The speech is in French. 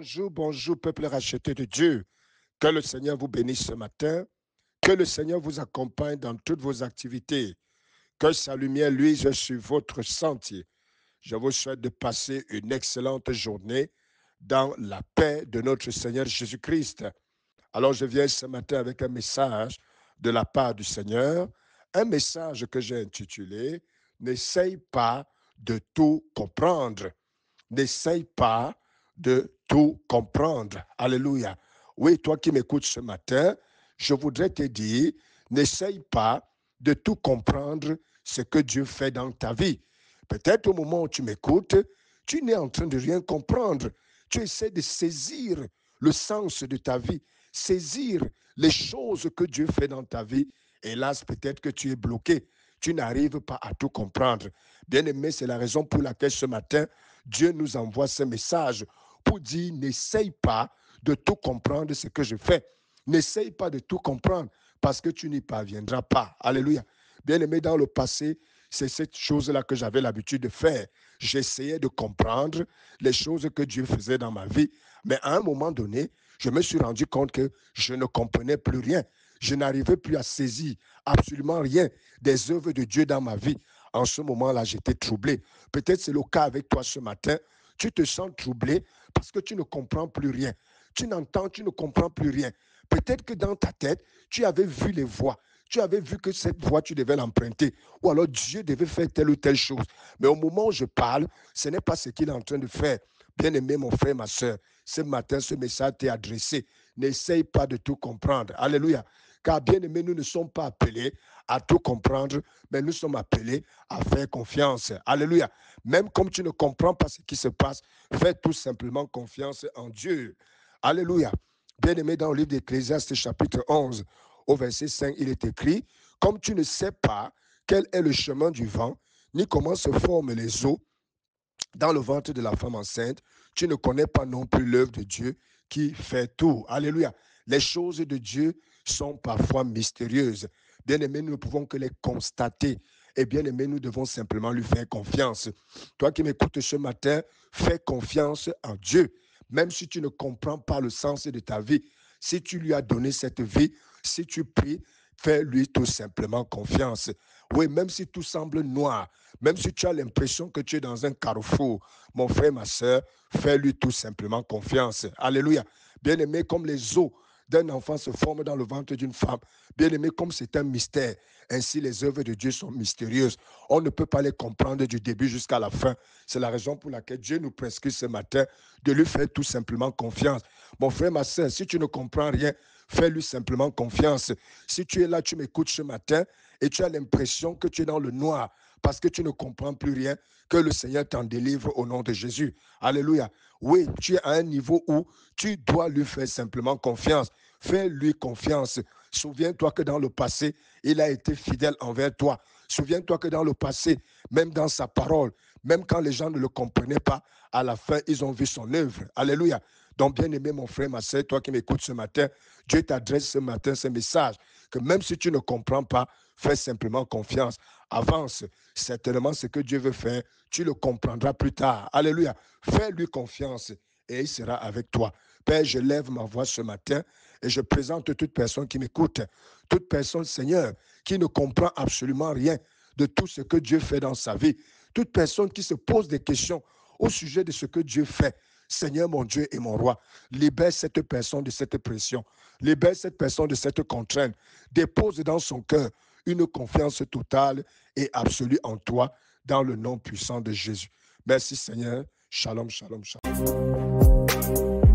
Bonjour, bonjour, peuple racheté de Dieu. Que le Seigneur vous bénisse ce matin. Que le Seigneur vous accompagne dans toutes vos activités. Que sa lumière luise sur votre sentier. Je vous souhaite de passer une excellente journée dans la paix de notre Seigneur Jésus-Christ. Alors, je viens ce matin avec un message de la part du Seigneur, un message que j'ai intitulé « N'essaye pas de tout comprendre ». N'essaye pas de tout comprendre. Alléluia. Oui, toi qui m'écoutes ce matin, je voudrais te dire, n'essaye pas de tout comprendre ce que Dieu fait dans ta vie. Peut-être au moment où tu m'écoutes, tu n'es en train de rien comprendre. Tu essaies de saisir le sens de ta vie, saisir les choses que Dieu fait dans ta vie. Hélas, peut-être que tu es bloqué. Tu n'arrives pas à tout comprendre. Bien-aimé, c'est la raison pour laquelle ce matin, Dieu nous envoie ce message pour dire, n'essaye pas de tout comprendre ce que je fais. N'essaye pas de tout comprendre parce que tu n'y parviendras pas. Alléluia. Bien-aimé, dans le passé, c'est cette chose-là que j'avais l'habitude de faire. J'essayais de comprendre les choses que Dieu faisait dans ma vie. Mais à un moment donné, je me suis rendu compte que je ne comprenais plus rien. Je n'arrivais plus à saisir absolument rien des œuvres de Dieu dans ma vie. En ce moment-là, j'étais troublé. Peut-être c'est le cas avec toi ce matin. Tu te sens troublé parce que tu ne comprends plus rien. Tu n'entends, tu ne comprends plus rien. Peut-être que dans ta tête, tu avais vu les voies. Tu avais vu que cette voie, tu devais l'emprunter. Ou alors Dieu devait faire telle ou telle chose. Mais au moment où je parle, ce n'est pas ce qu'il est en train de faire. Bien-aimé, mon frère, ma soeur, ce matin, ce message t'est adressé. N'essaye pas de tout comprendre. Alléluia. Car bien aimé, nous ne sommes pas appelés à tout comprendre, mais nous sommes appelés à faire confiance. Alléluia. Même comme tu ne comprends pas ce qui se passe, fais tout simplement confiance en Dieu. Alléluia. Bien aimé, dans le livre d'Ecclésiaste, chapitre 11, au verset 5, il est écrit, « Comme tu ne sais pas quel est le chemin du vent, ni comment se forment les eaux, dans le ventre de la femme enceinte, tu ne connais pas non plus l'œuvre de Dieu qui fait tout. » Alléluia. Les choses de Dieu sont parfois mystérieuses. Bien-aimés, nous ne pouvons que les constater. Et bien-aimés, nous devons simplement lui faire confiance. Toi qui m'écoutes ce matin, fais confiance en Dieu. Même si tu ne comprends pas le sens de ta vie, si tu lui as donné cette vie, si tu pries, fais-lui tout simplement confiance. Oui, même si tout semble noir, même si tu as l'impression que tu es dans un carrefour, mon frère, ma soeur, fais-lui tout simplement confiance. Alléluia. Bien-aimé, comme les os d'un enfant se forment dans le ventre d'une femme, bien-aimé, comme c'est un mystère, ainsi les œuvres de Dieu sont mystérieuses. On ne peut pas les comprendre du début jusqu'à la fin. C'est la raison pour laquelle Dieu nous prescrit ce matin de lui faire tout simplement confiance. Mon frère, ma soeur, si tu ne comprends rien, fais-lui simplement confiance. Si tu es là, tu m'écoutes ce matin et tu as l'impression que tu es dans le noir parce que tu ne comprends plus rien, que le Seigneur t'en délivre au nom de Jésus. Alléluia. Oui, tu es à un niveau où tu dois lui faire simplement confiance. Fais-lui confiance. Souviens-toi que dans le passé, il a été fidèle envers toi. Souviens-toi que dans le passé, même dans sa parole, même quand les gens ne le comprenaient pas, à la fin, ils ont vu son œuvre. Alléluia. Donc, bien-aimé, mon frère, ma soeur, toi qui m'écoutes ce matin, Dieu t'adresse ce matin ce message que même si tu ne comprends pas, fais simplement confiance. Avance. Certainement, ce que Dieu veut faire, tu le comprendras plus tard. Alléluia. Fais-lui confiance et il sera avec toi. Père, je lève ma voix ce matin et je présente toute personne qui m'écoute, toute personne, Seigneur, qui ne comprend absolument rien de tout ce que Dieu fait dans sa vie, toute personne qui se pose des questions au sujet de ce que Dieu fait. Seigneur mon Dieu et mon roi, libère cette personne de cette pression, libère cette personne de cette contrainte, dépose dans son cœur une confiance totale et absolue en toi, dans le nom puissant de Jésus. Merci Seigneur. Shalom, shalom, shalom.